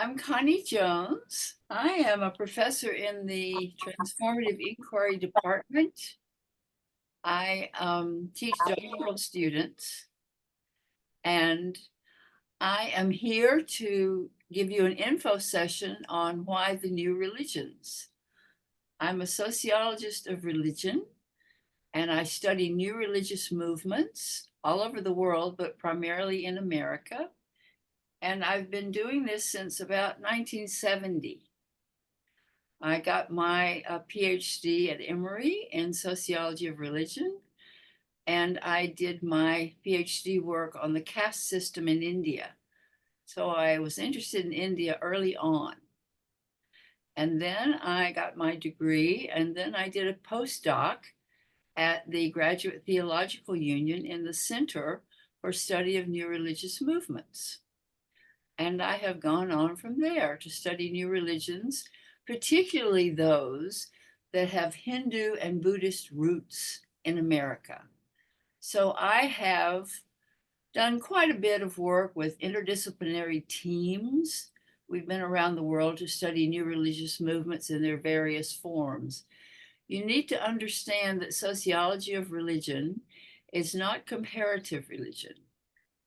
I'm Connie Jones. I am a professor in the Transformative Inquiry Department. I teach doctoral students, and I am here to give you an info session on why the new religions. I'm a sociologist of religion, and I study new religious movements all over the world, but primarily in America. And I've been doing this since about 1970. I got my Ph.D. at Emory in sociology of religion, and I did my Ph.D. work on the caste system in India. So I was interested in India early on. And then I got my degree, and then I did a postdoc at the Graduate Theological Union in the Center for Study of New Religious Movements. And I have gone on from there to study new religions, particularly those that have Hindu and Buddhist roots in America. So I have done quite a bit of work with interdisciplinary teams. We've been around the world to study new religious movements in their various forms. You need to understand that sociology of religion is not comparative religion.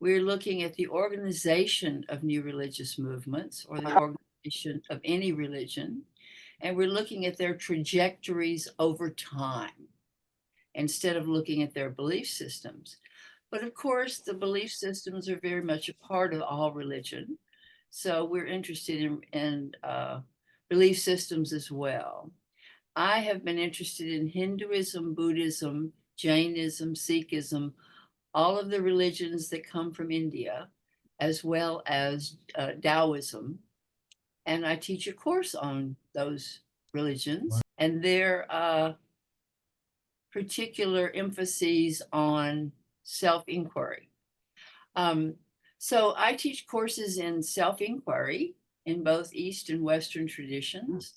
We're looking at the organization of new religious movements or the organization of any religion, and we're looking at their trajectories over time instead of looking at their belief systems. But of course, the belief systems are very much a part of all religion. So we're interested in belief systems as well. I have been interested in Hinduism, Buddhism, Jainism, Sikhism, all of the religions that come from India, as well as Taoism. And I teach a course on those religions and their particular emphases on self-inquiry. So I teach courses in self-inquiry in both East and Western traditions.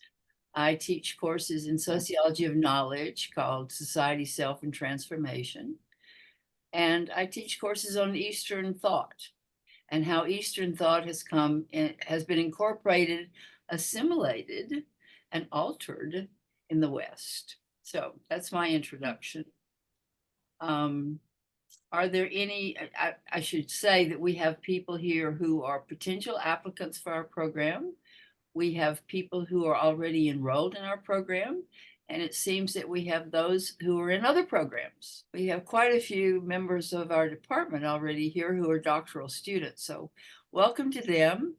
I teach courses in sociology of knowledge called Society, Self, and Transformation. And I teach courses on Eastern thought and how Eastern thought has been incorporated, assimilated, and altered in the West. So that's my introduction. Are there any, I should say that we have people here who are potential applicants for our program. We have people who are already enrolled in our program, and it seems that we have those who are in other programs. We have quite a few members of our department already here who are doctoral students. So welcome to them.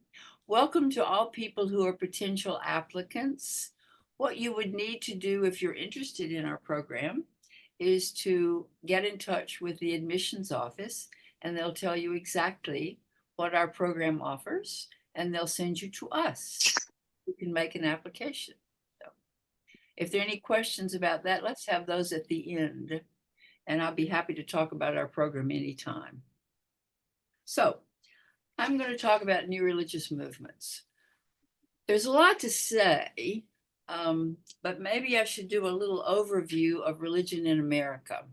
Welcome to all people who are potential applicants. What you would need to do if you're interested in our program is to get in touch with the admissions office, and they'll tell you exactly what our program offers, and they'll send you to us. You can make an application. So if there are any questions about that, let's have those at the end, and I'll be happy to talk about our program anytime. So I'm going to talk about new religious movements. There's a lot to say, but maybe I should do a little overview of religion in America.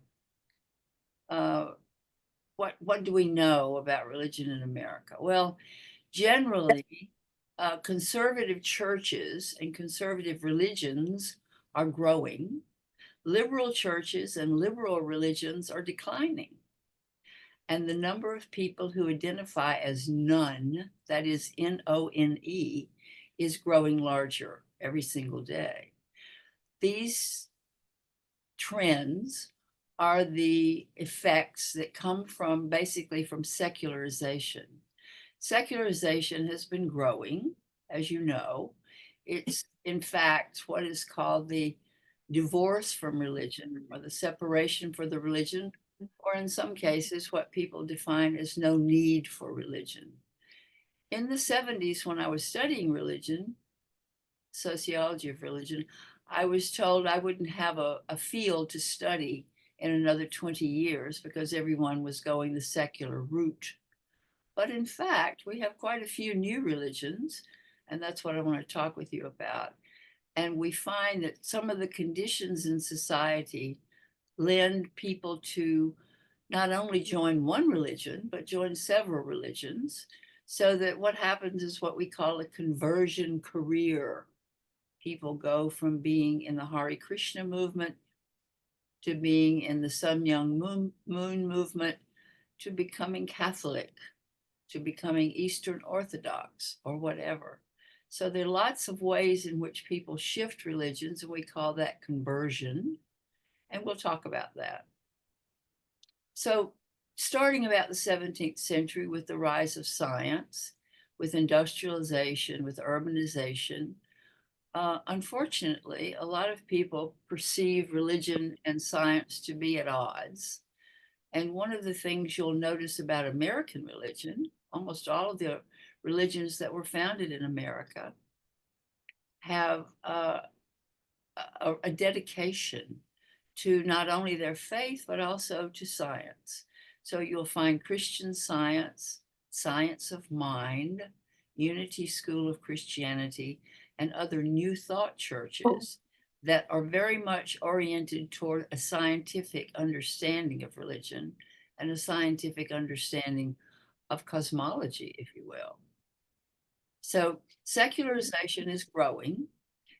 What do we know about religion in America? Well, generally, conservative churches and conservative religions are growing. Liberal churches and liberal religions are declining. And the number of people who identify as none, that is N-O-N-E, is growing larger every single day. These trends are the effects that come from basically from secularization. Secularization has been growing, as you know. It's in fact what is called the divorce from religion or the separation for the religion, or in some cases, what people define as no need for religion. In the 70s, when I was studying religion, sociology of religion, I was told I wouldn't have a field to study in another 20 years because everyone was going the secular route. But in fact, we have quite a few new religions, and that's what I want to talk with you about. And we find that some of the conditions in society lend people to not only join one religion, but join several religions. So that what happens is what we call a conversion career. People go from being in the Hare Krishna movement to being in the Sun Myung Moon movement to becoming Catholic, to becoming Eastern Orthodox or whatever. So there are lots of ways in which people shift religions, and we call that conversion. And we'll talk about that. So starting about the 17th century with the rise of science, with industrialization, with urbanization, unfortunately, a lot of people perceive religion and science to be at odds. And one of the things you'll notice about American religion, almost all of the religions that were founded in America have a dedication to not only their faith, but also to science. So you'll find Christian Science, Science of Mind, Unity School of Christianity, and other New Thought churches that are very much oriented toward a scientific understanding of religion and a scientific understanding of cosmology, if you will. So secularization is growing.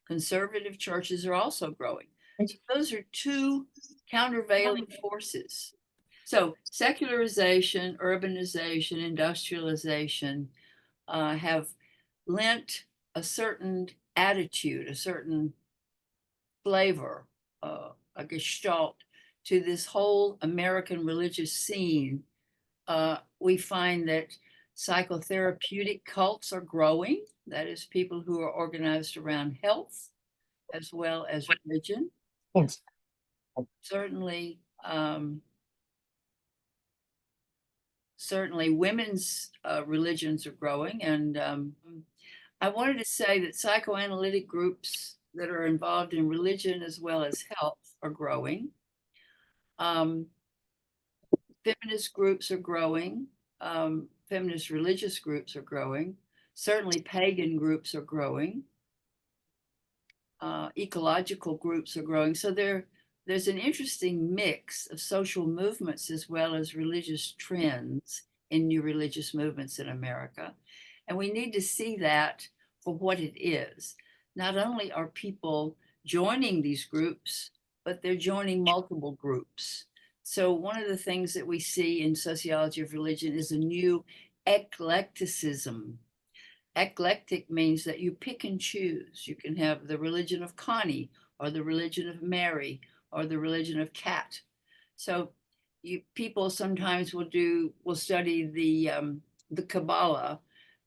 Conservative churches are also growing. So those are two countervailing forces. So secularization, urbanization, industrialization have lent a certain attitude, a certain flavor, a gestalt to this whole American religious scene. We find that psychotherapeutic cults are growing. That is, people who are organized around health as well as religion. Yes. Certainly, certainly women's religions are growing. And I wanted to say that psychoanalytic groups that are involved in religion as well as health are growing. Feminist groups are growing. Feminist religious groups are growing. Certainly pagan groups are growing. Ecological groups are growing. So there's an interesting mix of social movements as well as religious trends in new religious movements in America. And we need to see that for what it is. Not only are people joining these groups, but they're joining multiple groups. So one of the things that we see in sociology of religion is a new eclecticism. Eclectic means that you pick and choose. You can have the religion of Connie or the religion of Mary or the religion of Cat. So people sometimes will study the Kabbalah,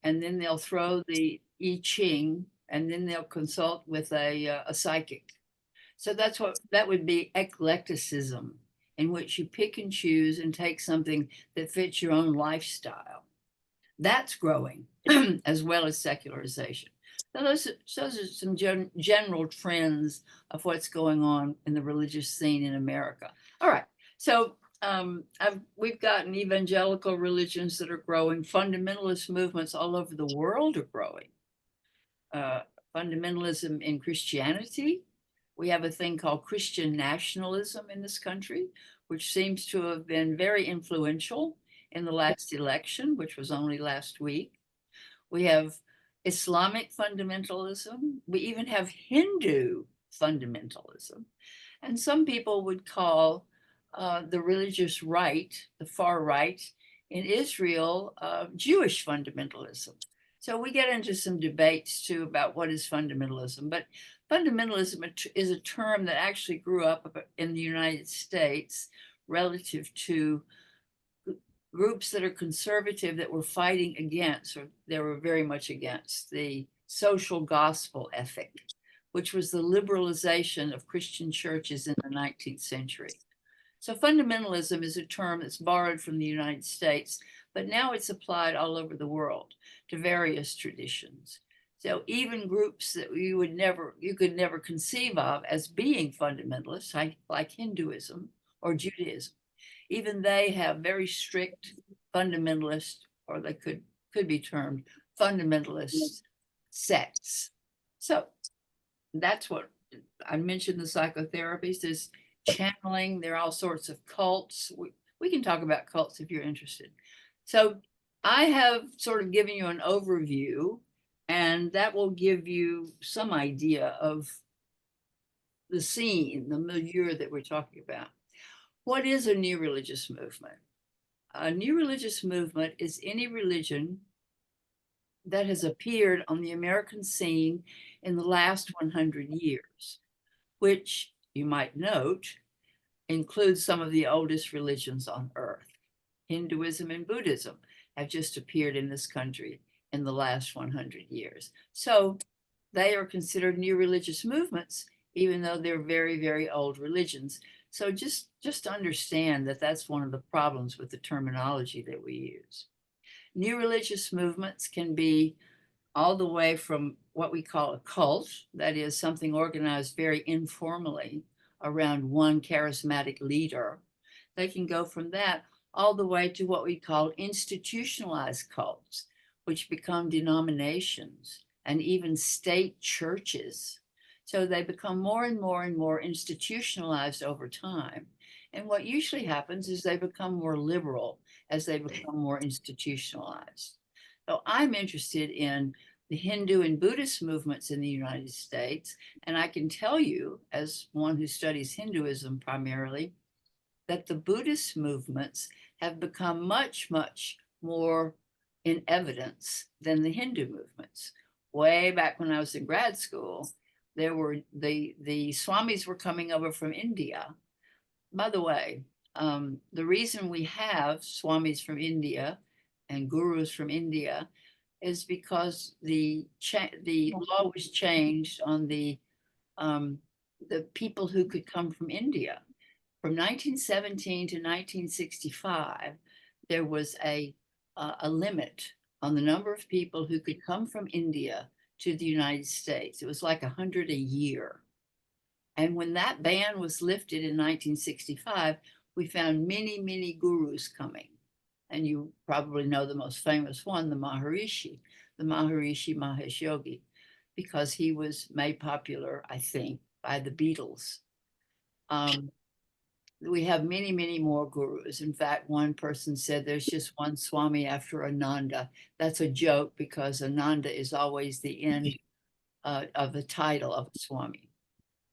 and then they'll throw the I Ching, and then they'll consult with a psychic. So that would be eclecticism, in which you pick and choose and take something that fits your own lifestyle. That's growing as well as secularization. So those are some general trends of what's going on in the religious scene in America. All right, so we've gotten evangelical religions that are growing. Fundamentalist movements all over the world are growing. Fundamentalism in Christianity. We have a thing called Christian nationalism in this country, which seems to have been very influential in the last election, which was only last week. We have Islamic fundamentalism. We even have Hindu fundamentalism. And some people would call the religious right, the far right in Israel, Jewish fundamentalism. So we get into some debates too about what is fundamentalism. But fundamentalism is a term that actually grew up in the United States relative to groups that are conservative that were fighting against, or they were very much against, the social gospel ethic, which was the liberalization of Christian churches in the 19th century. So fundamentalism is a term that's borrowed from the United States, but now it's applied all over the world to various traditions. So even groups that you could never conceive of as being fundamentalists, like Hinduism or Judaism, even they have very strict fundamentalist, or they could be termed fundamentalist sects. So that's what I mentioned. The psychotherapies, there's channeling, there are all sorts of cults. We can talk about cults if you're interested. So I have sort of given you an overview, and that will give you some idea of the scene, the milieu that we're talking about. What is a new religious movement? A new religious movement is any religion that has appeared on the American scene in the last 100 years, which you might note includes some of the oldest religions on earth. Hinduism and Buddhism have just appeared in this country in the last 100 years. So they are considered new religious movements, even though they're very, very old religions. So just understand that that's one of the problems with the terminology that we use. New religious movements can be all the way from what we call a cult, that is something organized very informally around one charismatic leader. They can go from that all the way to what we call institutionalized cults, which become denominations and even state churches. So they become more and more and more institutionalized over time. And what usually happens is they become more liberal as they become more institutionalized. So I'm interested in the Hindu and Buddhist movements in the United States. And I can tell you, as one who studies Hinduism primarily, that the Buddhist movements have become much, much more in evidence than the Hindu movements. Way back when I was in grad school, there were the Swamis were coming over from India. By the way, the reason we have Swamis from India and gurus from India is because the law was changed on the people who could come from India. From 1917 to 1965, there was a limit on the number of people who could come from India to the United States. It was like 100 a year. And when that ban was lifted in 1965, we found many, many gurus coming. And you probably know the most famous one, the Maharishi Mahesh Yogi, because he was made popular, I think, by the Beatles. We have many, many more gurus. In fact, one person said there's just one Swami after Ananda. That's a joke because Ananda is always the end of the title of a Swami.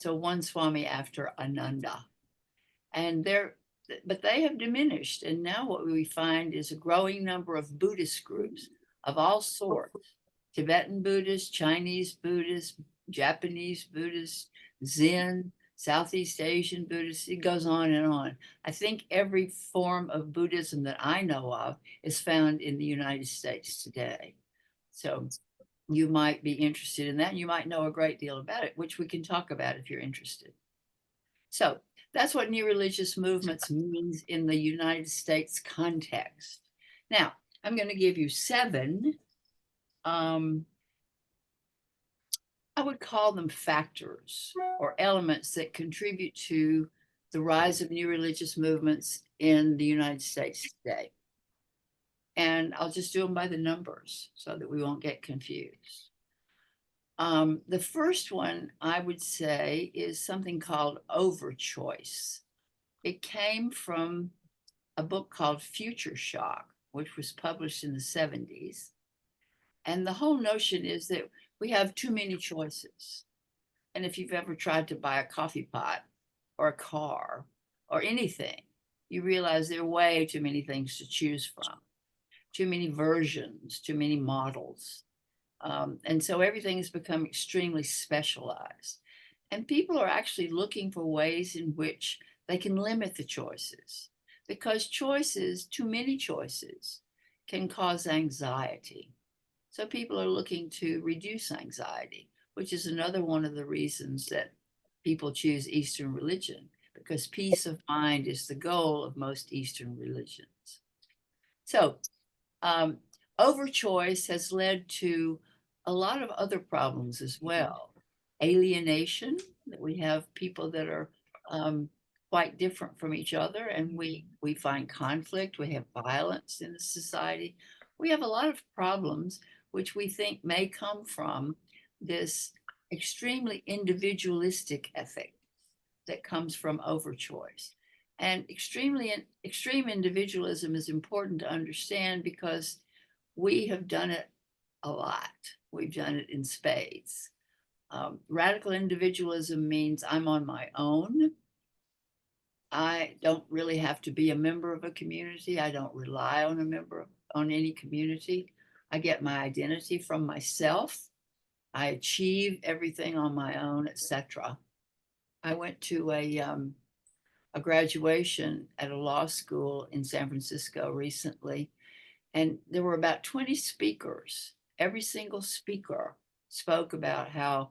So one Swami after Ananda. And but they have diminished. And now what we find is a growing number of Buddhist groups of all sorts, Tibetan Buddhists, Chinese Buddhists, Japanese Buddhists, Zen, Southeast Asian Buddhists, it goes on and on. I think every form of Buddhism that I know of is found in the United States today. So you might be interested in that. You might know a great deal about it, which we can talk about if you're interested. So that's what new religious movements means in the United States context. Now, I'm going to give you 7 I would call them factors or elements that contribute to the rise of new religious movements in the United States today. And I'll just do them by the numbers so that we won't get confused. The first one I would say is something called overchoice. It came from a book called Future Shock, which was published in the 70s. And the whole notion is that we have too many choices. And if you've ever tried to buy a coffee pot or a car or anything, you realize there are way too many things to choose from, too many versions, too many models. And so everything has become extremely specialized. And people are actually looking for ways in which they can limit the choices because choices, too many choices, can cause anxiety. So people are looking to reduce anxiety, which is another one of the reasons that people choose Eastern religion, because peace of mind is the goal of most Eastern religions. So overchoice has led to a lot of other problems as well. Alienation, that we have people that are quite different from each other, and we find conflict, we have violence in the society. We have a lot of problems which we think may come from this extremely individualistic ethic that comes from overchoice. And extreme individualism is important to understand because We have done it a lot. We've done it in spades. Radical individualism means I'm on my own. I don't really have to be a member of a community. I don't rely on on any community. I get my identity from myself. I achieve everything on my own, etc. I went to a graduation at a law school in San Francisco recently, and there were about 20 speakers. Every single speaker spoke about how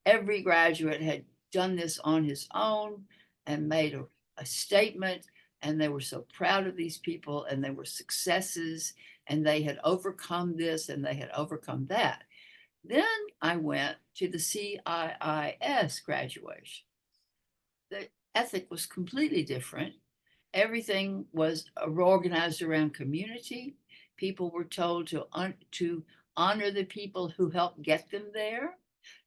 every graduate had done this on his own and made a statement, and they were so proud of these people, and they were successes, and they had overcome this and they had overcome that. Then I went to the CIIS graduation. The ethic was completely different. Everything was organized around community. People were told to honor the people who helped get them there,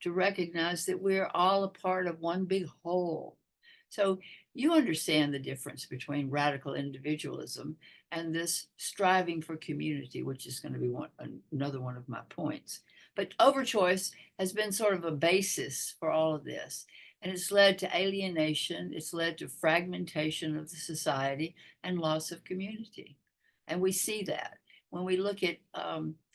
to recognize that we're all a part of one big whole. So you understand the difference between radical individualism and this striving for community, which is going to be another one of my points. But overchoice has been sort of a basis for all of this. And it's led to alienation, it's led to fragmentation of the society and loss of community. And we see that when we look at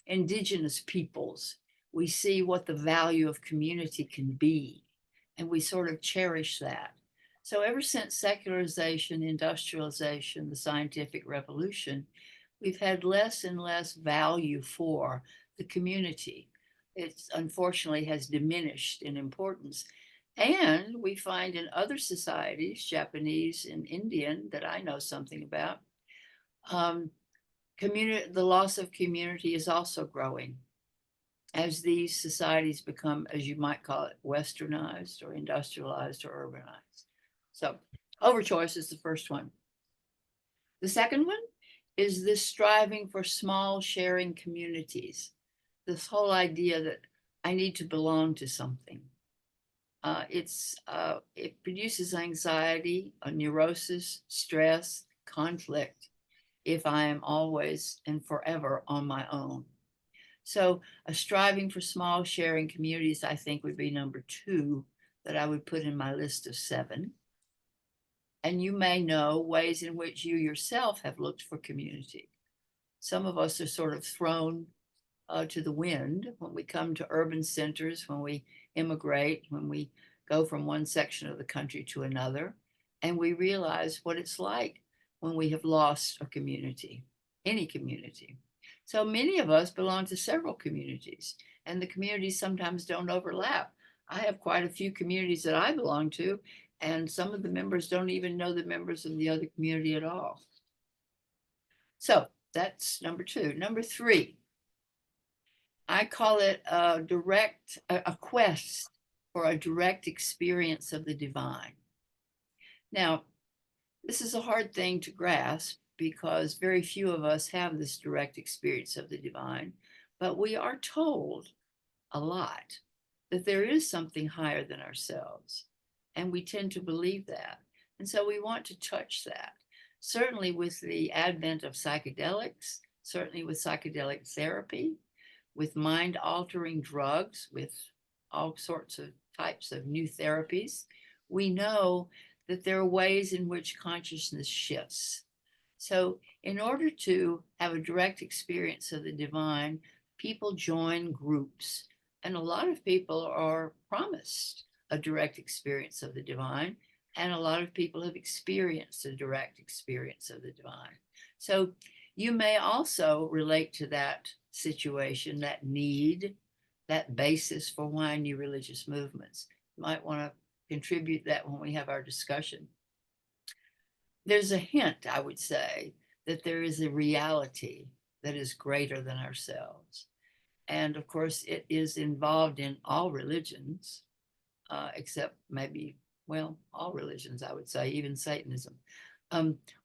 indigenous peoples, we see what the value of community can be, and we sort of cherish that. So ever since secularization, industrialization, the scientific revolution, we've had less and less value for the community. It unfortunately has diminished in importance. And we find in other societies, Japanese and Indian, that I know something about, the loss of community is also growing as these societies become, as you might call it, westernized or industrialized or urbanized. So overchoice is the first one. The second one is this striving for small sharing communities. This whole idea that I need to belong to something. It produces anxiety, a neurosis, stress, conflict if I am always and forever on my own. So a striving for small sharing communities, I think, would be number 2 that I would put in my list of 7. And you may know ways in which you yourself have looked for community. Some of us are sort of thrown to the wind when we come to urban centers, when we immigrate, when we go from one section of the country to another, and we realize what it's like when we have lost a community, any community. So many of us belong to several communities, and the communities sometimes don't overlap. I have quite a few communities that I belong to, and some of the members don't even know the members of the other community at all. So that's number 2. Number 3, I call it a quest for a direct experience of the divine. Now, this is a hard thing to grasp because very few of us have this direct experience of the divine, but we are told a lot that there is something higher than ourselves, and we tend to believe that. And so we want to touch that. Certainly with the advent of psychedelics, certainly with psychedelic therapy, with mind-altering drugs, with all sorts of types of new therapies, we know that there are ways in which consciousness shifts. So in order to have a direct experience of the divine, people join groups, and a lot of people are promised a direct experience of the divine, and a lot of people have experienced a direct experience of the divine. So you may also relate to that situation, that need, that basis for why new religious movements. You might want to contribute that when we have our discussion. There's a hint, I would say, that there is a reality that is greater than ourselves. And of course, it is involved in all religions, except maybe, well, all religions, I would say, even Satanism.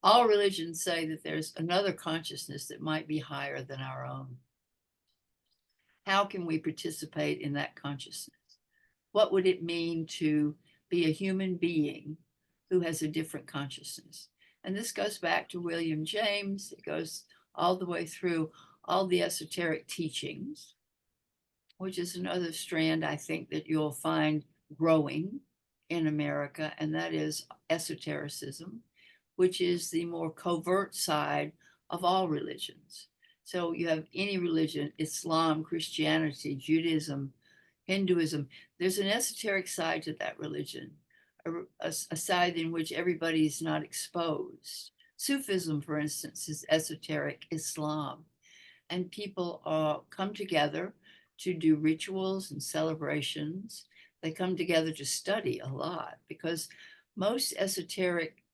All religions say that there's another consciousness that might be higher than our own. How can we participate in that consciousness? What would it mean to be a human being who has a different consciousness? And this goes back to William James. It goes all the way through all the esoteric teachings, which is another strand I think that you'll find growing in America, and that is esotericism, which is the more covert side of all religions. So you have any religion, Islam, Christianity, Judaism, Hinduism, there's an esoteric side to that religion, a side in which everybody is not exposed. Sufism, for instance, is esoteric Islam, and people come together to do rituals and celebrations. They come together to study a lot because most esoteric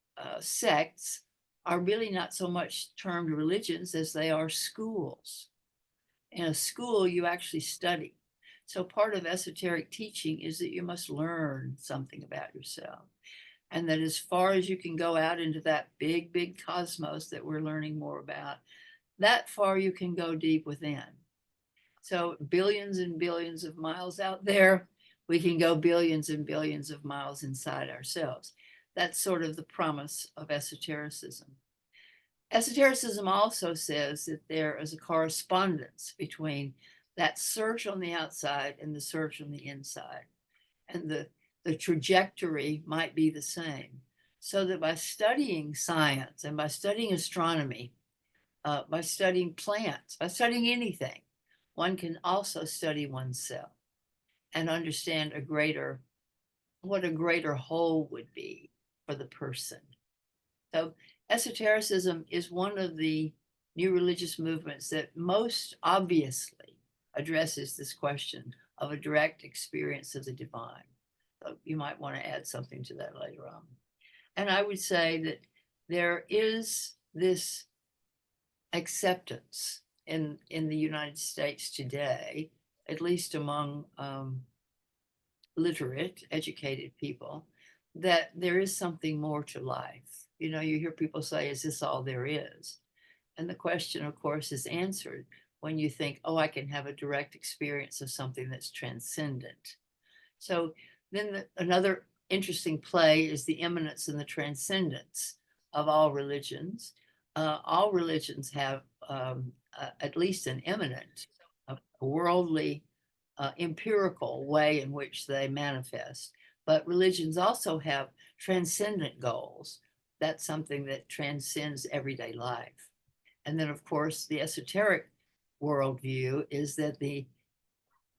sects are really not so much termed religions as they are schools. In a school, you actually study. So part of esoteric teaching is that you must learn something about yourself. And that as far as you can go out into that big, big cosmos that we're learning more about, that far you can go deep within. So billions and billions of miles out there, we can go billions and billions of miles inside ourselves. That's sort of the promise of esotericism. Esotericism also says that there is a correspondence between that search on the outside and the search on the inside. And the trajectory might be the same. So that by studying science and by studying astronomy, by studying plants, by studying anything, one can also study oneself and understand what a greater whole would be for the person. So esotericism is one of the new religious movements that most obviously addresses this question of a direct experience of the divine. So you might want to add something to that later on. And I would say that there is this acceptance in the United States today, at least among literate, educated people, that there is something more to life. You know, you hear people say, is this all there is? And the question, of course, is answered when you think, oh, I can have a direct experience of something that's transcendent. So then another interesting play is the immanence and the transcendence of all religions. All religions have at least an immanent, a worldly, empirical way in which they manifest. But religions also have transcendent goals. That's something that transcends everyday life. And then, of course, the esoteric worldview is that the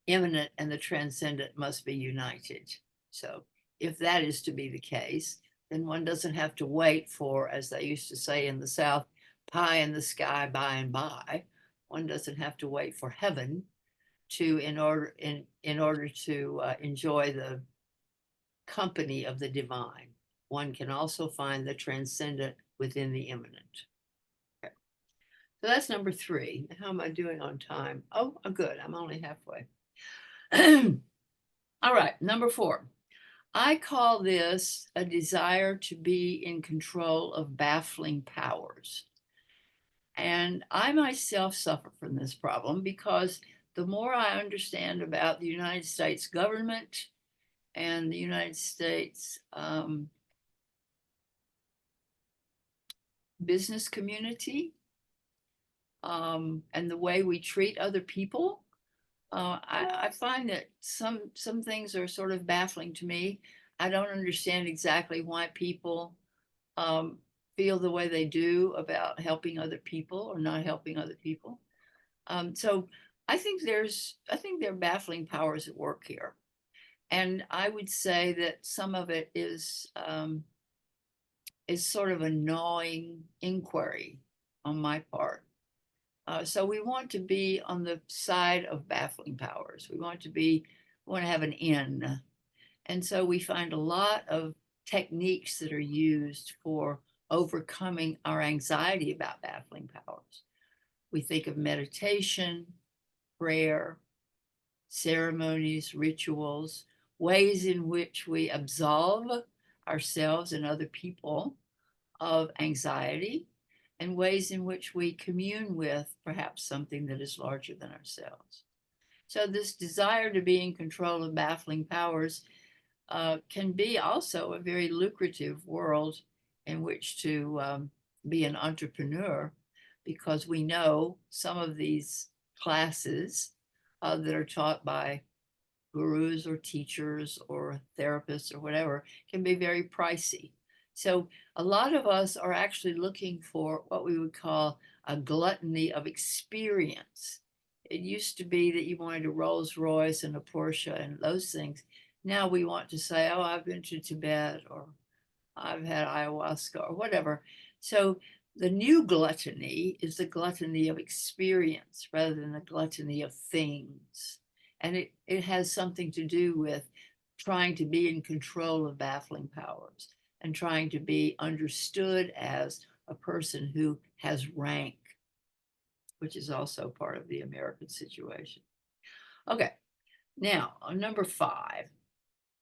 immanent and the transcendent must be united. So if that is to be the case, then one doesn't have to wait for, as they used to say in the South, pie in the sky by and by. One doesn't have to wait for heaven in order to enjoy the company of the divine. One can also find the transcendent within the immanent. Okay. So that's number 3. How am I doing on time? Oh, I'm good. I'm only halfway. All right, number 4. I call this a desire to be in control of baffling powers. And I myself suffer from this problem because the more I understand about the United States government and the United States business community and the way we treat other people, I find that some things are sort of baffling to me. I don't understand exactly why people feel the way they do about helping other people or not helping other people. So I think there are baffling powers at work here. And I would say that some of it is sort of a gnawing inquiry on my part. So we want to be on the side of baffling powers. We want to have an in. And so we find a lot of techniques that are used for overcoming our anxiety about baffling powers. We think of meditation, prayer, ceremonies, rituals, ways in which we absolve ourselves and other people of anxiety, and ways in which we commune with perhaps something that is larger than ourselves. So this desire to be in control of baffling powers can be also a very lucrative world in which to be an entrepreneur, because we know some of these classes that are taught by gurus or teachers or therapists or whatever can be very pricey. So a lot of us are actually looking for what we would call a gluttony of experience. It used to be that you wanted a Rolls Royce and a Porsche and those things. Now we want to say, oh, I've been to Tibet, or I've had ayahuasca, or whatever. So the new gluttony is the gluttony of experience rather than the gluttony of things. And it has something to do with trying to be in control of baffling powers and trying to be understood as a person who has rank, which is also part of the American situation. Okay, now on number 5,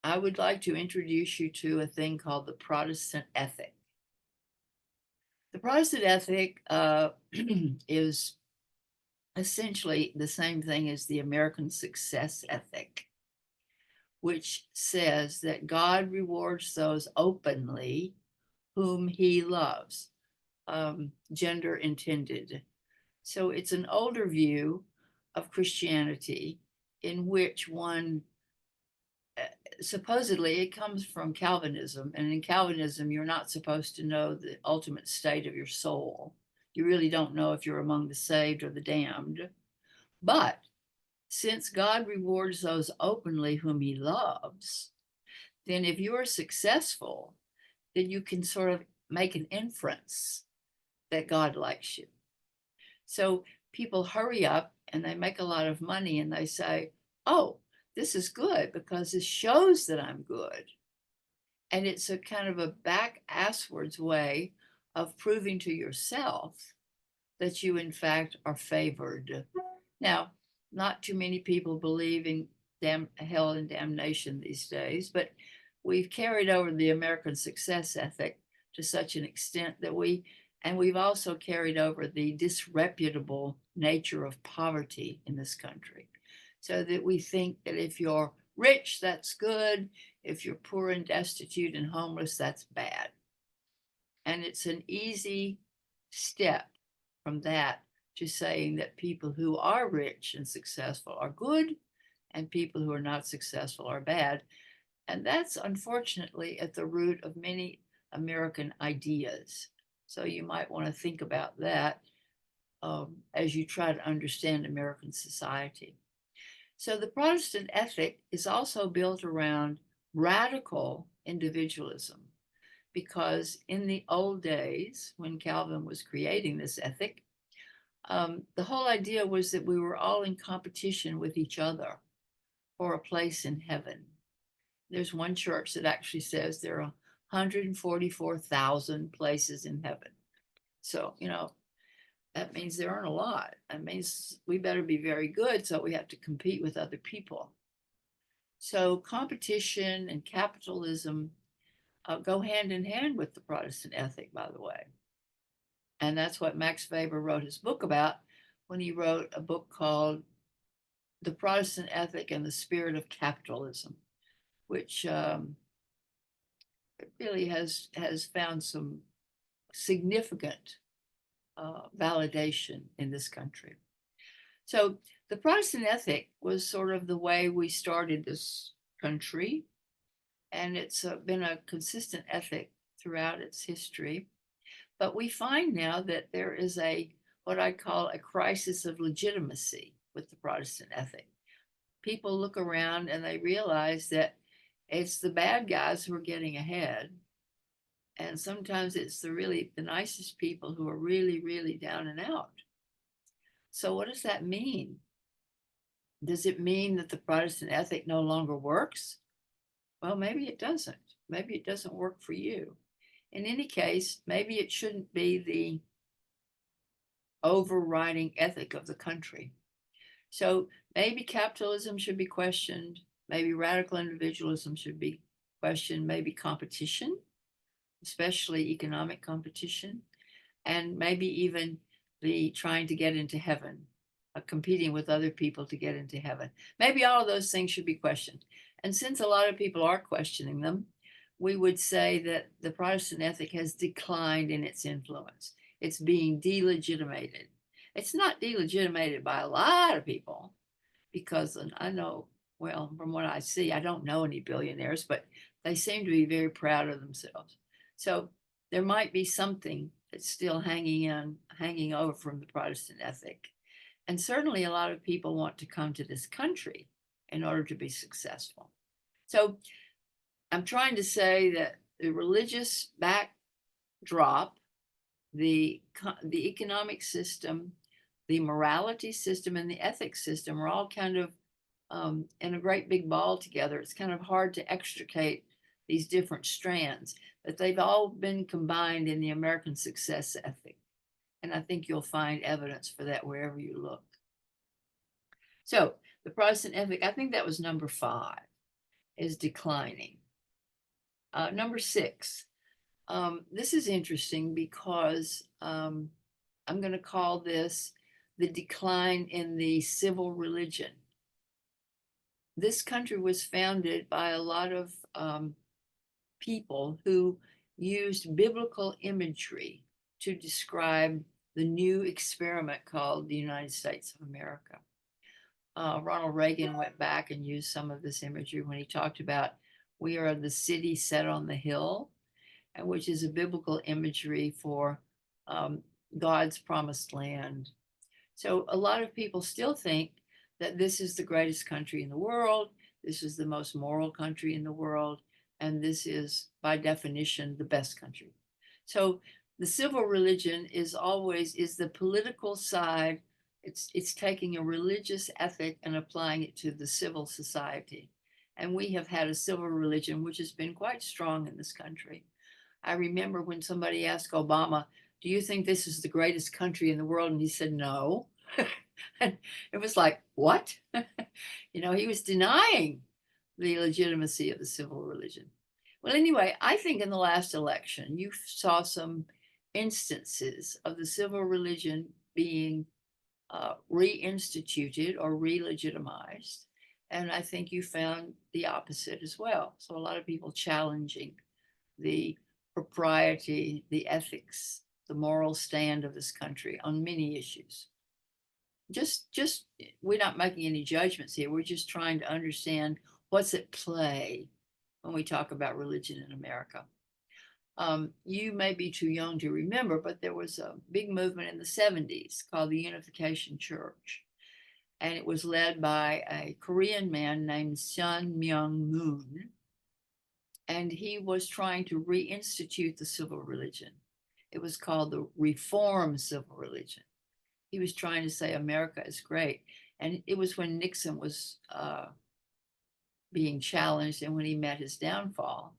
I would like to introduce you to a thing called the Protestant ethic. The Protestant ethic is essentially the same thing as the American success ethic, which says that God rewards those openly whom he loves, gender intended. So it's an older view of Christianity in which one supposedly it comes from Calvinism, and in Calvinism you're not supposed to know the ultimate state of your soul. You really don't know if you're among the saved or the damned. But since God rewards those openly whom he loves, then if you're successful, then you can sort of make an inference that God likes you. So people hurry up and they make a lot of money and they say, oh, this is good because this shows that I'm good. And it's a kind of a back-asswards way of proving to yourself that you, in fact, are favored. Now, not too many people believe in hell and damnation these days, but we've carried over the American success ethic to such an extent that we've also carried over the disreputable nature of poverty in this country, so that we think that if you're rich, that's good. If you're poor and destitute and homeless, that's bad. And it's an easy step from that to saying that people who are rich and successful are good and people who are not successful are bad. And that's unfortunately at the root of many American ideas. So you might want to think about that as you try to understand American society. So the Protestant ethic is also built around radical individualism, because in the old days, when Calvin was creating this ethic, the whole idea was that we were all in competition with each other for a place in heaven. There's one church that actually says there are 144,000 places in heaven. So, that means there aren't a lot. That means we better be very good, so we have to compete with other people. So competition and capitalism go hand in hand with the Protestant ethic, by the way. And that's what Max Weber wrote his book about when he wrote a book called The Protestant Ethic and the Spirit of Capitalism, which really has found some significant validation in this country. So the Protestant ethic was sort of the way we started this country, and it's been a consistent ethic throughout its history. But we find now that there is what I call a crisis of legitimacy with the Protestant ethic. People look around and they realize that it's the bad guys who are getting ahead. And sometimes it's the nicest people who are really, really down and out. So what does that mean? Does it mean that the Protestant ethic no longer works? Well, maybe it doesn't. Maybe it doesn't work for you. In any case, maybe it shouldn't be the overriding ethic of the country. So maybe capitalism should be questioned. Maybe radical individualism should be questioned. Maybe competition, especially economic competition, and maybe even the trying to get into heaven, competing with other people to get into heaven. Maybe all of those things should be questioned. And since a lot of people are questioning them, we would say that the Protestant ethic has declined in its influence. it's being delegitimated. It's not delegitimated by a lot of people because I know, well, from what I see, I don't know any billionaires, but they seem to be very proud of themselves. So there might be something that's still hanging over from the Protestant ethic. And certainly a lot of people want to come to this country in order to be successful. So I'm trying to say that the religious backdrop, the economic system, the morality system, and the ethics system are all kind of in a great big ball together. It's kind of hard to extricate these different strands, but they've all been combined in the American success ethic. And I think you'll find evidence for that wherever you look. So the Protestant ethic, I think that was number 5, is declining. Number 6, this is interesting because I'm going to call this the decline in the civil religion. This country was founded by a lot of people who used biblical imagery to describe the new experiment called the United States of America. Ronald Reagan went back and used some of this imagery when he talked about we are the city set on the hill, and which is a biblical imagery for God's promised land. So a lot of people still think that this is the greatest country in the world, this is the most moral country in the world, and this is, by definition, the best country. So the civil religion is the political side. It's taking a religious ethic and applying it to the civil society. And we have had a civil religion which has been quite strong in this country. I remember when somebody asked Obama, do you think this is the greatest country in the world? And he said, no. And it was like, what? He was denying the legitimacy of the civil religion. Well, anyway, I think in the last election, you saw some instances of the civil religion being reinstituted or re-legitimized. And I think you found the opposite as well. So a lot of people challenging the propriety, the ethics, the moral stand of this country on many issues. Just we're not making any judgments here. We're just trying to understand what's at play when we talk about religion in America. You may be too young to remember, but there was a big movement in the 70s called the Unification Church. And it was led by a Korean man named Sun Myung Moon. And he was trying to reinstitute the civil religion. It was called the Reform Civil Religion. He was trying to say America is great. And it was when Nixon was being challenged and when he met his downfall.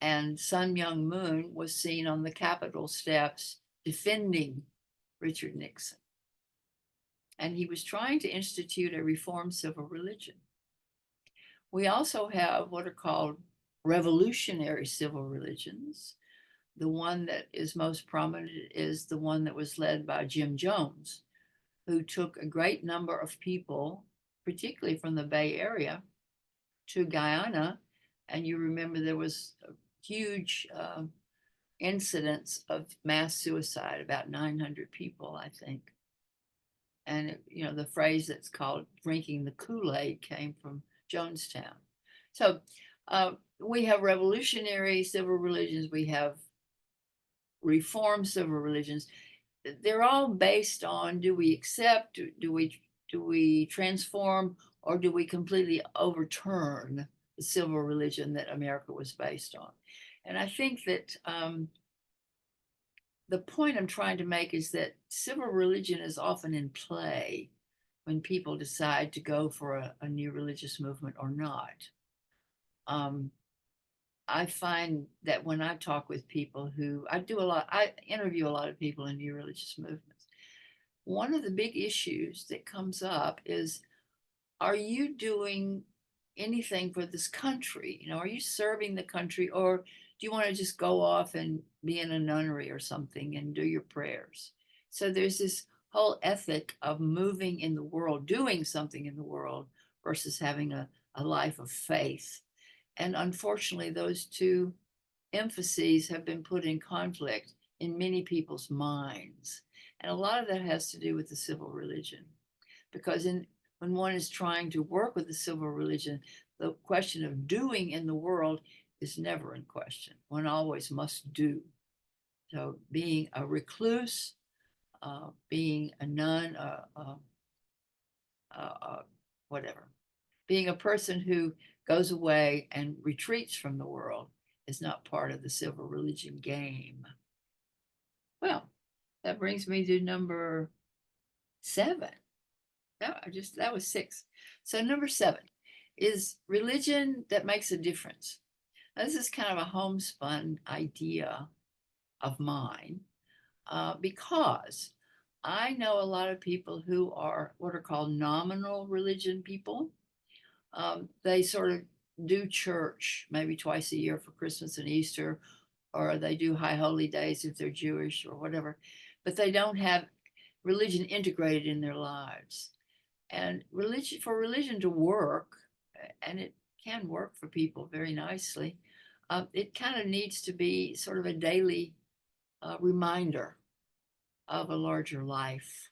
And Sun Myung Moon was seen on the Capitol steps defending Richard Nixon. And he was trying to institute a reformed civil religion. We also have what are called revolutionary civil religions. The one that is most prominent is the one that was led by Jim Jones, who took a great number of people, particularly from the Bay Area, to Guyana. And you remember there was a huge incidents of mass suicide, about 900 people, I think. And, the phrase that's called drinking the Kool-Aid came from Jonestown. So we have revolutionary civil religions. We have reformed civil religions. They're all based on, do we accept, do we transform, or do we completely overturn the civil religion that America was based on? And I think that the point I'm trying to make is that civil religion is often in play when people decide to go for a new religious movement or not. I find that when I talk with people I interview a lot of people in new religious movements. One of the big issues that comes up is, are you doing anything for this country? Are you serving the country, or do you want to just go off and be in a nunnery or something and do your prayers? So there's this whole ethic of moving in the world, doing something in the world versus having a life of faith. And unfortunately, those two emphases have been put in conflict in many people's minds. And a lot of that has to do with the civil religion, because when one is trying to work with the civil religion, the question of doing in the world is never in question. One always must do. So being a recluse, being a nun, whatever, being a person who goes away and retreats from the world is not part of the civil religion game. Well, that brings me to number 7. No, that was 6. So number 7 is religion that makes a difference. Now, this is kind of a homespun idea of mine, because I know a lot of people who are what are called nominal religion people. They sort of do church maybe twice a year for Christmas and Easter, or they do high holy days if they're Jewish or whatever, but they don't have religion integrated in their lives. And for religion to work, and it can work for people very nicely, it kind of needs to be sort of a daily reminder of a larger life.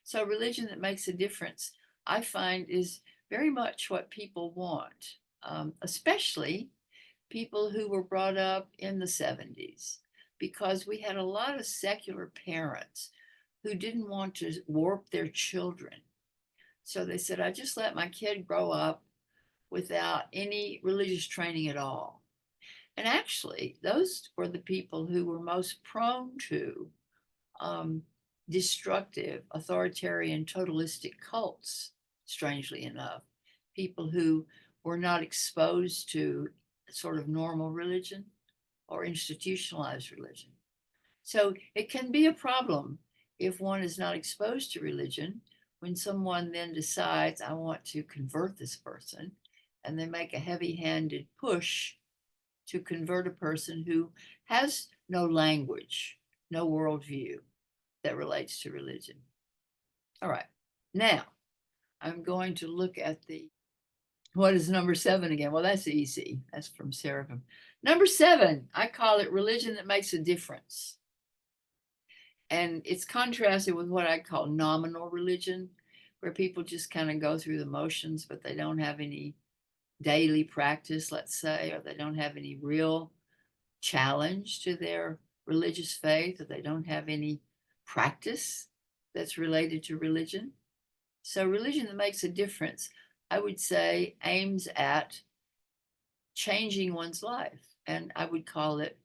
So religion that makes a difference, I find, is very much what people want, especially people who were brought up in the 70s, because we had a lot of secular parents who didn't want to warp their children. So they said, I just let my kid grow up without any religious training at all. And actually, those were the people who were most prone to destructive, authoritarian, totalistic cults, strangely enough. People who were not exposed to sort of normal religion or institutionalized religion. So it can be a problem if one is not exposed to religion, when someone then decides, I want to convert this person, and they make a heavy-handed push to convert a person who has no language, no worldview that relates to religion. All right, now I'm going to look at what is number 7 again? Well, that's easy. That's from Seraphim. Number 7, I call it religion that makes a difference. And it's contrasted with what I call nominal religion, where people just kind of go through the motions, but they don't have any daily practice, let's say, or they don't have any real challenge to their religious faith, or they don't have any practice that's related to religion. So religion that makes a difference, I would say, aims at changing one's life. And I would call it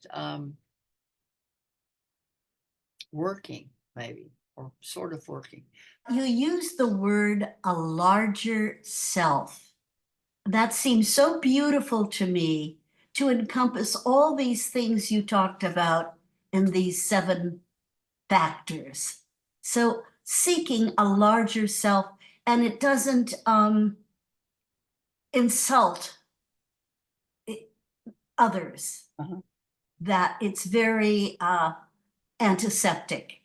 working, maybe, or sort of working. You use the word a larger self. That seems so beautiful to me, to encompass all these things you talked about in these 7 factors. So seeking a larger self, and it doesn't insult others. Uh-huh. That it's very antiseptic.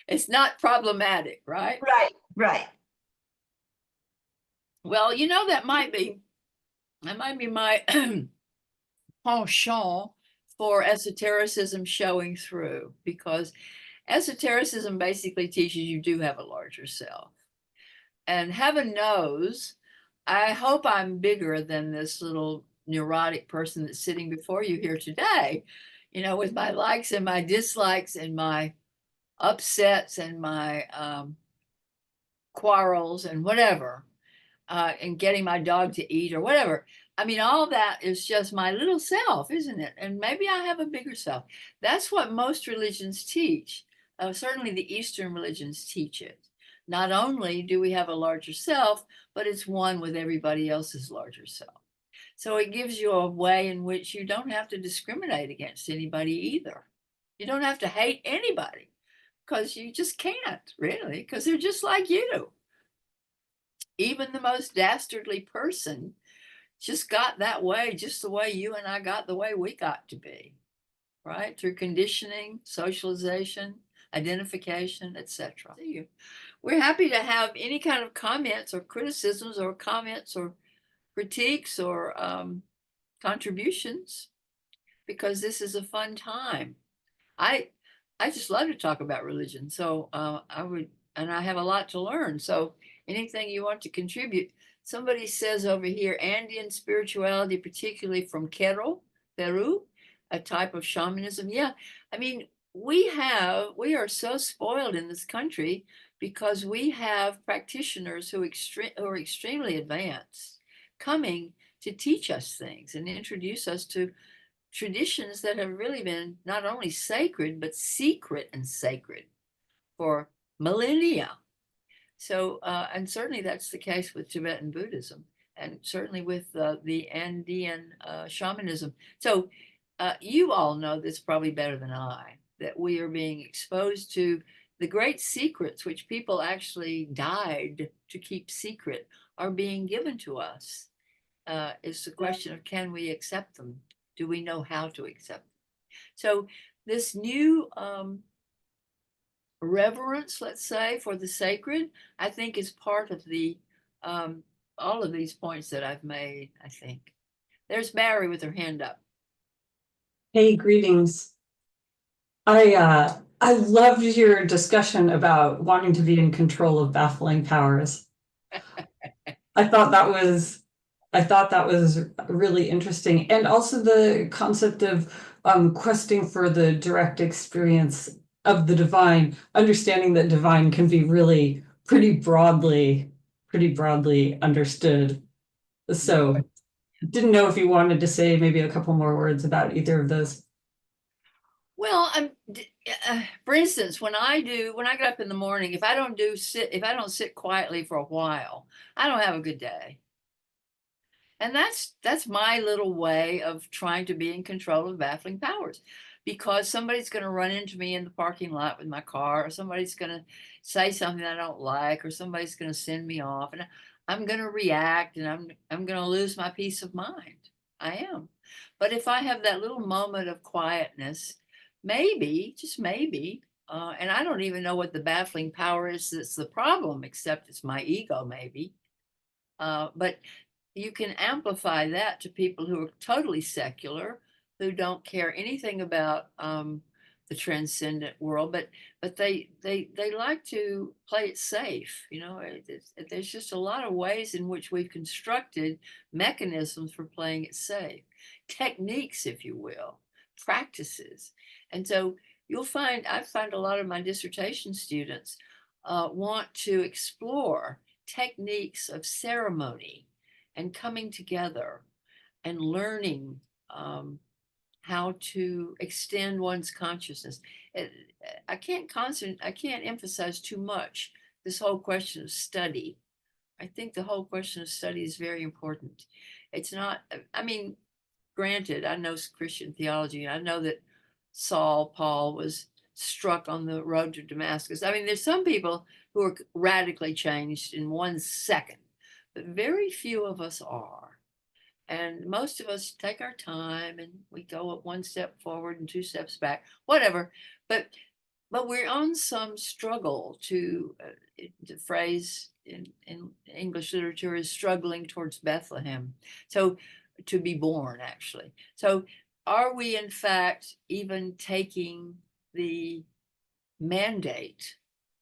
It's not problematic, right? Right, right. Well, that might be my penchant for esotericism showing through, because esotericism basically teaches you do have a larger self. And heaven knows, I hope I'm bigger than this little neurotic person that's sitting before you here today, with my likes and my dislikes and my upsets and my quarrels and whatever, and getting my dog to eat or whatever. I mean, all that is just my little self, isn't it? And maybe I have a bigger self. That's what most religions teach. Certainly the Eastern religions teach it. Not only do we have a larger self, but it's one with everybody else's larger self. So it gives you a way in which you don't have to discriminate against anybody either. You don't have to hate anybody, because you just can't, really, because they're just like you. Even the most dastardly person just got that way, just the way you and I got the way we got to be, right? Through conditioning, socialization, identification, etc. We're happy to have any kind of comments or criticisms or comments or critiques or contributions. because this is a fun time. I I just love to talk about religion. So I would, and I have a lot to learn. So anything you want to contribute. Somebody says over here, Andean spirituality, particularly from Quero, Peru, a type of shamanism. Yeah, I mean, we are so spoiled in this country because we have practitioners who are extremely advanced coming to teach us things and introduce us to traditions that have really been not only sacred, but secret and sacred for millennia. So, and certainly that's the case with Tibetan Buddhism, and certainly with the Andean shamanism. So, you all know this probably better than I, that we are being exposed to the great secrets which people actually died to keep secret are being given to us. It's the question of, can we accept them? Do we know how to accept them? So this new reverence, let's say, for the sacred, I think is part of the all of these points that I've made, I think. There's Barry with her hand up. Hey, greetings. I loved your discussion about wanting to be in control of baffling powers. I thought that was really interesting. And also the concept of questing for the direct experience of the divine, understanding that divine can be really pretty broadly understood. So didn't know if you wanted to say maybe a couple more words about either of those. Well, for instance, when I get up in the morning, if I don't sit quietly for a while, I don't have a good day. And that's my little way of trying to be in control of baffling powers, because somebody's going to run into me in the parking lot with my car, or somebody's going to say something I don't like, or somebody's going to send me off, and I'm going to react, and I'm going to lose my peace of mind. I am. But if I have that little moment of quietness, maybe, just maybe, and I don't even know what the baffling power is that's the problem, except it's my ego, maybe. But you can amplify that to people who are totally secular, who don't care anything about the transcendent world, but they like to play it safe. You know, there's just a lot of ways in which we've constructed mechanisms for playing it safe, techniques, if you will, practices, and so I find a lot of my dissertation students want to explore techniques of ceremony and coming together and learning how to extend one's consciousness. I can't emphasize too much this whole question of study. I think the whole question of study is very important. It's not, I mean, granted, I know Christian theology, and I know that Paul was struck on the road to Damascus. I mean, there's some people who are radically changed in 1 second, but very few of us are. And most of us take our time and we go up 1 step forward and 2 steps back, whatever. But we're on some struggle to, the phrase in English literature is struggling towards Bethlehem. So to be born, actually. So are we in fact even taking the mandate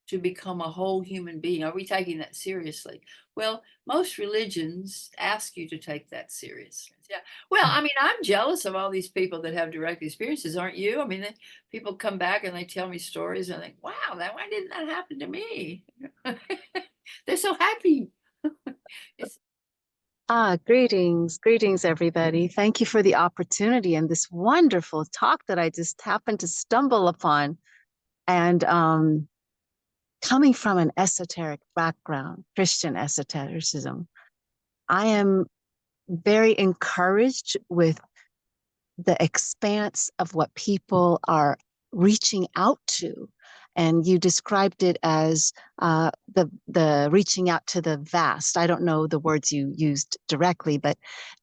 to become a whole human being? Are we taking that seriously? Well, most religions ask you to take that seriously. Yeah. Well, I mean, I'm jealous of all these people that have direct experiences, aren't you? I mean, people come back and they tell me stories and I think, wow, why didn't that happen to me? They're so happy. Greetings, everybody. Thank you for the opportunity and this wonderful talk that I just happened to stumble upon. And coming from an esoteric background, Christian esotericism, I am very encouraged with the expanse of what people are reaching out to. And you described it as the reaching out to the vast. I don't know the words you used directly, but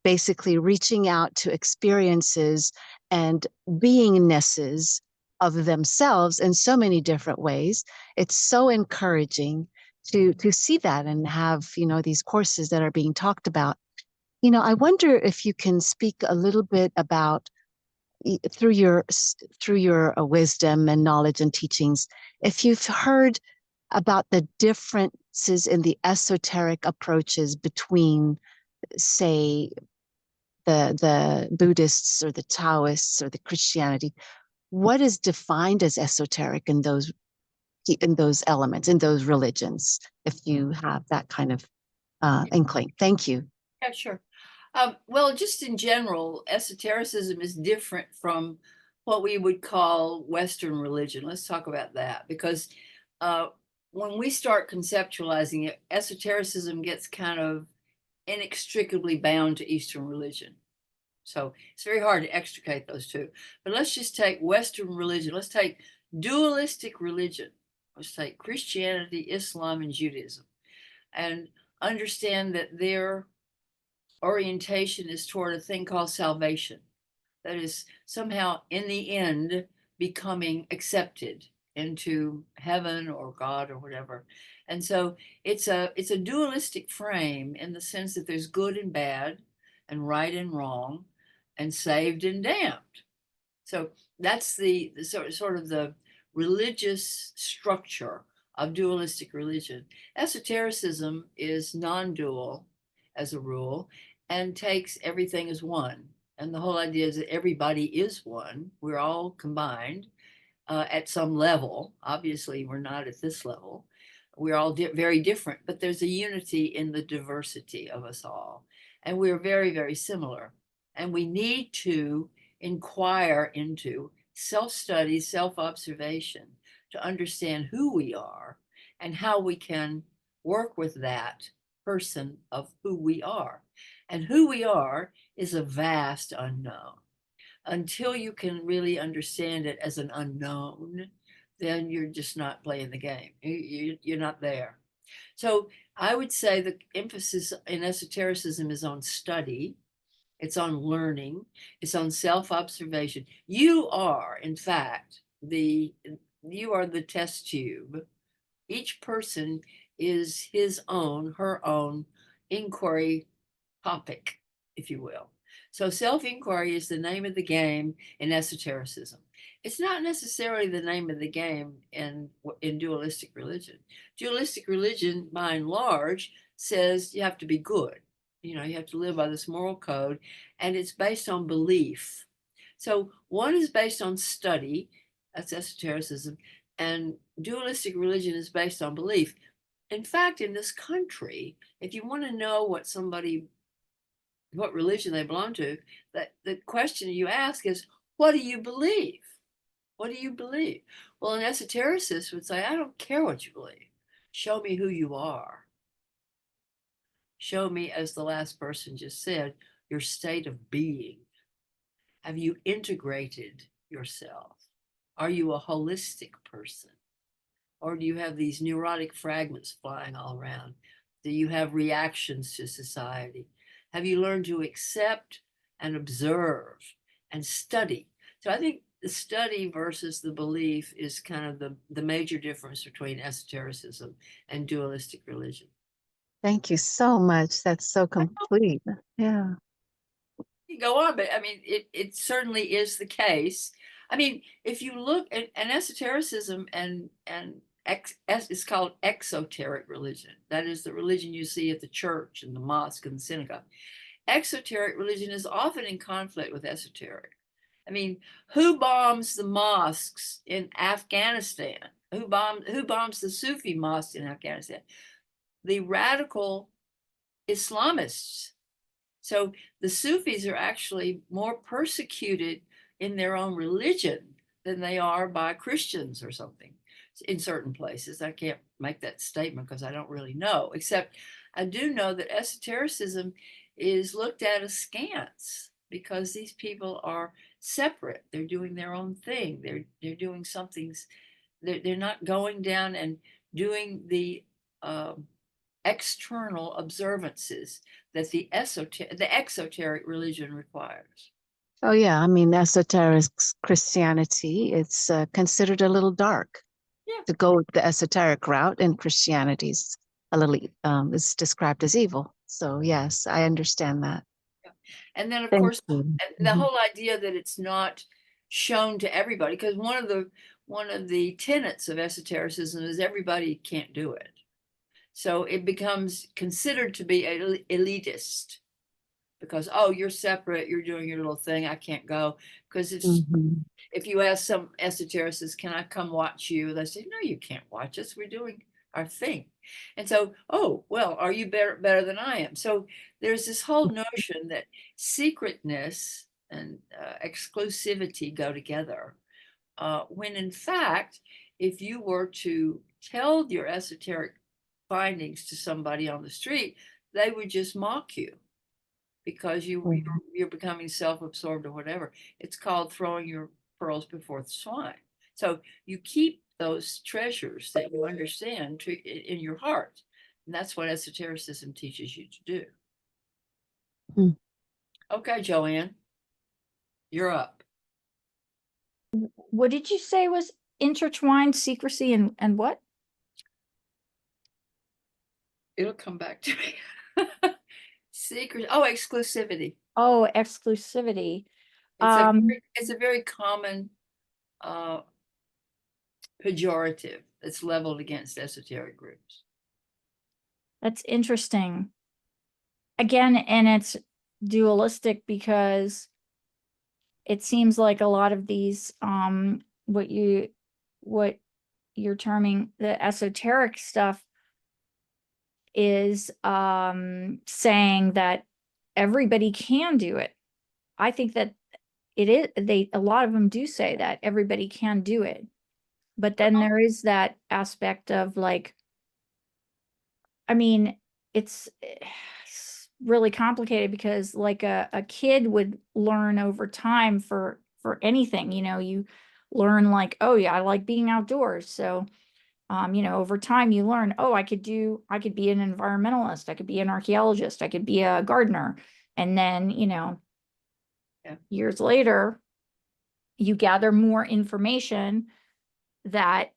basically reaching out to experiences and beingnesses of themselves in so many different ways. It's so encouraging to see that and have, these courses that are being talked about. I wonder if you can speak a little bit about through your wisdom and knowledge and teachings, if you've heard about the differences in the esoteric approaches between, say, the Buddhists or the Taoists or the Christianity, what is defined as esoteric in those elements, in those religions, if you have that kind of inkling? Thank you. Yeah, sure. Well, just in general, esotericism is different from what we would call Western religion. Let's talk about that, because when we start conceptualizing it, esotericism gets kind of inextricably bound to Eastern religion. So it's very hard to extricate those two. But let's just take Western religion. Let's take dualistic religion. Let's take Christianity, Islam, and Judaism, and understand that their orientation is toward a thing called salvation. That is somehow in the end becoming accepted into heaven or God or whatever. And so it's a dualistic frame in the sense that there's good and bad and right and wrong and saved and damned. So that's the sort of the religious structure of dualistic religion. Esotericism is non-dual as a rule and takes everything as one. And the whole idea is that everybody is one. We're all combined at some level. Obviously, we're not at this level. We're all very different, but there's a unity in the diversity of us all. And we're very, very similar. And we need to inquire into self-study, self-observation to understand who we are and how we can work with that person of who we are. And who we are is a vast unknown. Until you can really understand it as an unknown, then you're just not playing the game. You're not there. So I would say the emphasis in esotericism is on study. It's on learning. It's on self-observation. You are, in fact, you are the test tube. Each person is his own, her own inquiry topic, if you will. So self-inquiry is the name of the game in esotericism. It's not necessarily the name of the game in dualistic religion. Dualistic religion, by and large, says you have to be good. You know, you have to live by this moral code, and it's based on belief. So one is based on study, that's esotericism, and dualistic religion is based on belief. In fact, in this country, if you want to know what religion they belong to, that the question you ask is, what do you believe? What do you believe? Well, an esotericist would say, I don't care what you believe. Show me who you are. Show me, as the last person just said, your state of being. Have you integrated yourself? Are you a holistic person? Or do you have these neurotic fragments flying all around? Do you have reactions to society? Have you learned to accept and observe and study? So I think the study versus the belief is kind of the major difference between esotericism and dualistic religion. Thank you so much. That's so complete. Yeah. You go on, but I mean, it certainly is the case. I mean, if you look at an esotericism and it's called exoteric religion. That is the religion you see at the church and the mosque and the synagogue. Exoteric religion is often in conflict with esoteric. I mean, who bombs the mosques in Afghanistan? Who bombs the Sufi mosques in Afghanistan? The radical Islamists. So the Sufis are actually more persecuted in their own religion than they are by Christians or something in certain places. I can't make that statement because I don't really know, except I do know that esotericism is looked at askance because these people are separate. They're doing their own thing. They're doing something. They're not going down and doing the external observances that the exoteric religion requires. Oh, yeah. I mean, esoteric Christianity, it's considered a little dark. Yeah. To go the esoteric route in Christianity's a little is described as evil. So yes, I understand that. And then, of Thank course, you. the Mhm. whole idea that it's not shown to everybody, because one of the tenets of esotericism is everybody can't do it. So it becomes considered to be elitist because, oh, you're separate, you're doing your little thing, I can't go. Because Mhm. if you ask some esotericists, can I come watch you? They say, no, you can't watch us. We're doing our thing. And so, oh, well, are you better than I am? So there's this whole notion that secretness and exclusivity go together. When in fact, if you were to tell your esoteric findings to somebody on the street, they would just mock you because you're becoming self-absorbed or whatever. It's called throwing your pearls before the swine. So you keep those treasures that you understand in your heart. And that's what esotericism teaches you to do. Hmm. Okay, Joanne, you're up. What did you say was intertwined secrecy and what? It'll come back to me. Secret. Oh, exclusivity. Oh, exclusivity. It's a very common pejorative that's leveled against esoteric groups. That's interesting. Again, and it's dualistic because it seems like a lot of these what you're terming the esoteric stuff is saying that everybody can do it. I think that it is a lot of them do say that everybody can do it. But then there is that aspect of like, I mean, it's really complicated because like a kid would learn over time for anything, you learn like, oh yeah, I like being outdoors. So over time you learn, oh, I could be an environmentalist, I could be an archaeologist, I could be a gardener. And then, years later, you gather more information that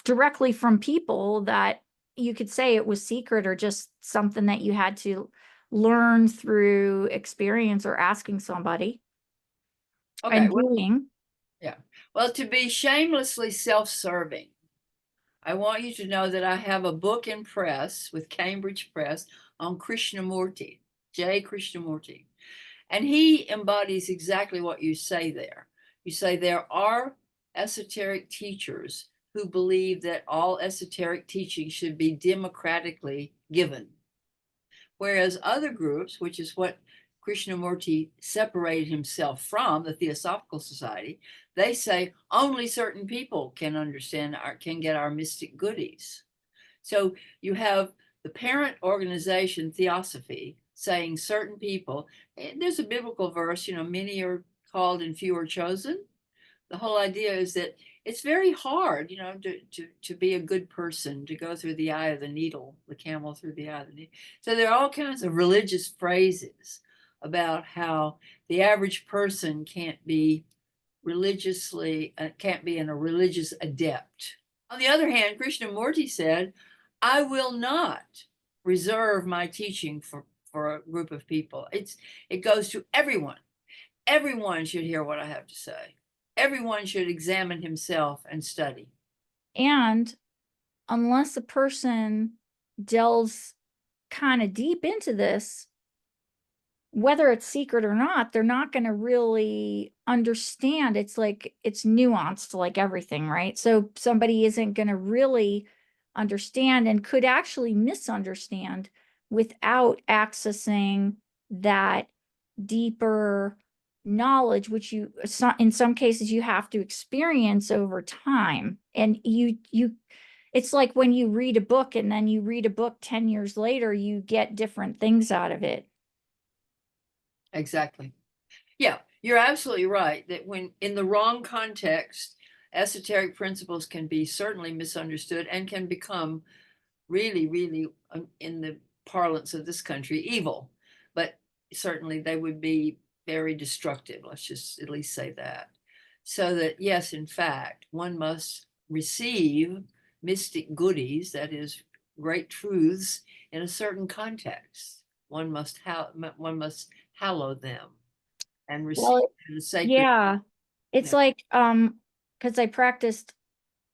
directly from people that you could say it was secret or just something that you had to learn through experience or asking somebody and doing. Yeah. Well, to be shamelessly self-serving, I want you to know that I have a book in press with Cambridge Press on Krishnamurti, J. Krishnamurti. And he embodies exactly what you say there. You say there are esoteric teachers who believe that all esoteric teaching should be democratically given. Whereas other groups, which is what Krishnamurti separated himself from, the Theosophical Society, they say only certain people can can get our mystic goodies. So you have the parent organization, Theosophy, saying certain people, there's a biblical verse, many are called and few are chosen. The whole idea is that it's very hard, to be a good person, to go through the eye of the needle, the camel through the eye of the needle. So there are all kinds of religious phrases about how the average person can't be a religious adept. On the other hand, Krishnamurti said, I will not reserve my teaching for a group of people. It goes to everyone. Everyone should hear what I have to say. Everyone should examine himself and study. And unless a person delves kind of deep into this, whether it's secret or not, they're not going to really understand. It's like it's nuanced like everything, right? So somebody isn't going to really understand and could actually misunderstand without accessing that deeper knowledge, which in some cases you have to experience over time. And it's like when you read a book and then you read a book 10 years later, you get different things out of it. Exactly. Yeah, you're absolutely right that when in the wrong context, esoteric principles can be certainly misunderstood and can become really, really, in the parlance of this country, evil. But certainly they would be very destructive. Let's just at least say that. So that, yes, in fact, one must receive mystic goodies, that is, great truths, in a certain context. one must hallow them and receive Well, the sacred. yeah, it's Yeah. like, because I practiced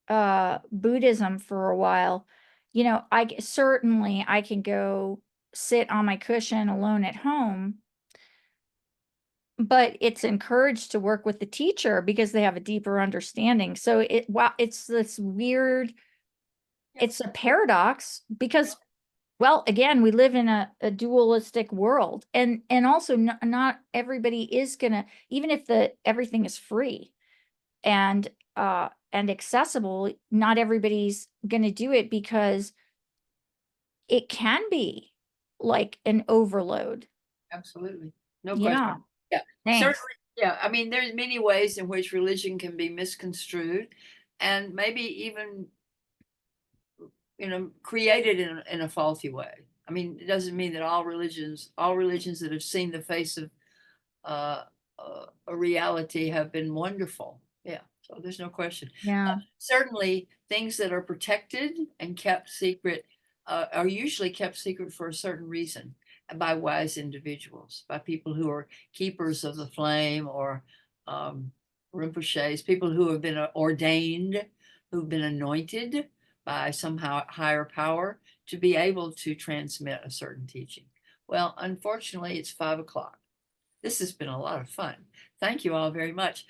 Buddhism for a while, you know, certainly I can go sit on my cushion alone at home, but it's encouraged to work with the teacher because they have a deeper understanding. So it's this weird, it's a paradox because, well, again, we live in a dualistic world, and also not everybody is gonna, even if everything is free and accessible, not everybody's gonna do it because it can be like an overload. Absolutely. No Yeah. question. Yeah. Thanks. Certainly. Yeah. I mean, there's many ways in which religion can be misconstrued and maybe even, created in a faulty way. I mean, it doesn't mean that all religions that have seen the face of uh, a reality have been wonderful. Yeah. So there's no question. Yeah. Certainly, things that are protected and kept secret are usually kept secret for a certain reason by wise individuals, by people who are keepers of the flame or Rinpoches, people who have been ordained, who've been anointed by somehow higher power to be able to transmit a certain teaching. Well, unfortunately, it's 5 o'clock. This has been a lot of fun. Thank you all very much.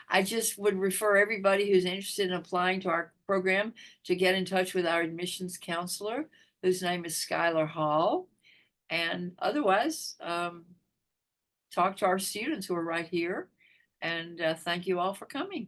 I just would refer everybody who's interested in applying to our program to get in touch with our admissions counselor, whose name is Skylar Hall. And otherwise, talk to our students who are right here. And thank you all for coming.